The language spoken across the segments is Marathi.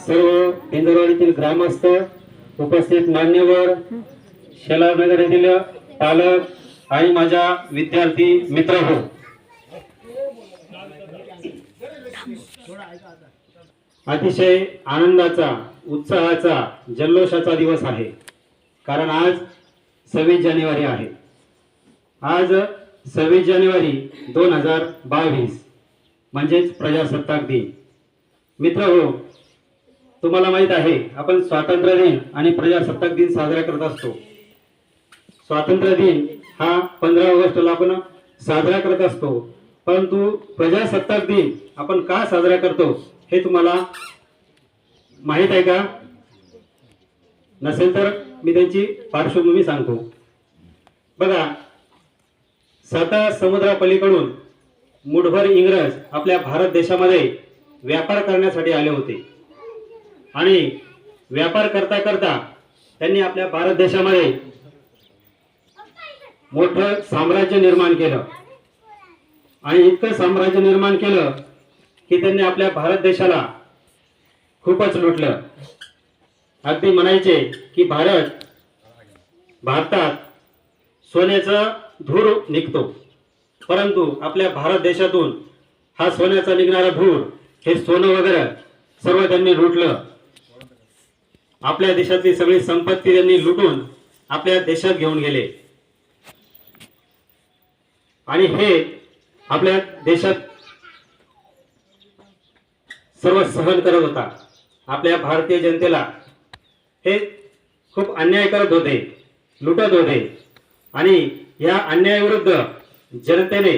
सर्व पिंजरवाडीतील ग्रामस्थ, उपस्थित मान्यवर, शेलारनगर येथील पालक आणि माझ्या विद्यार्थी मित्र हो, अतिशय आनंदाचा, उत्साहाचा, जल्लोषाचा दिवस आहे. कारण आज 26 जानेवारी आहे. आज 26 जानेवारी 2022 म्हणजेच प्रजासत्ताक दिन. मित्र हो, तुम्हाला माहित आहे आपण स्वातंत्र्य दिन आणि प्रजासत्ताक दिन साजरा करत असतो. स्वातंत्र्य दिन हा 15 ऑगस्टला आपण साजरा करत असतो, परंतु प्रजासत्ताक दिन आपण का साजरा करतो हे तुम्हाला माहित आहे का? नसेल तर मी त्यांची पार्श्वभूमी सांगतो. बघा, 7 समुद्रापलीकडून मुठभर इंग्रज आपल्या भारत देशामध्ये व्यापार करण्यासाठी आले होते आणि व्यापार करता करता त्यांनी आपल्या भारत देशामध्ये मोठं साम्राज्य निर्माण केलं आणि इतकं साम्राज्य निर्माण केलं की त्यांनी आपल्या भारत देशाला खूपच लुटलं. अगदी म्हणायचे की भारतात सोन्याचा धूर निघतो, परंतु आपल्या भारत देशातून हा सोन्याचा निघणारा धूर, हे सोनं वगैरे सर्व त्यांनी लुटलं. आपल्या देशातली सगळी संपत्ती त्यांनी लुटून आपल्या देशात घेऊन गेले आणि हे आपल्या देशात सर्व सहन करत होता. आपल्या भारतीय जनतेला हे खूप अन्याय करत होते, लुटत होते आणि या अन्यायाविरुद्ध जनतेने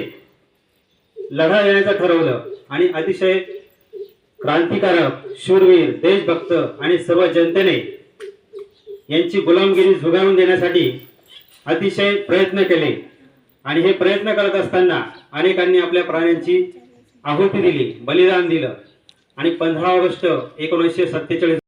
लढा देण्याचं ठरवलं आणि अतिशय क्रांतिकारक, शूरवीर, देशभक्त आणि सर्व जनतेने यांची गुलामगिरी झुगारून देण्यासाठी अतिशय प्रयत्न केले. आणि हे प्रयत्न करत असताना अनेकांनी आपल्या प्राणांची आहुती दिली, बलिदान दिलं आणि 15 ऑगस्ट 1947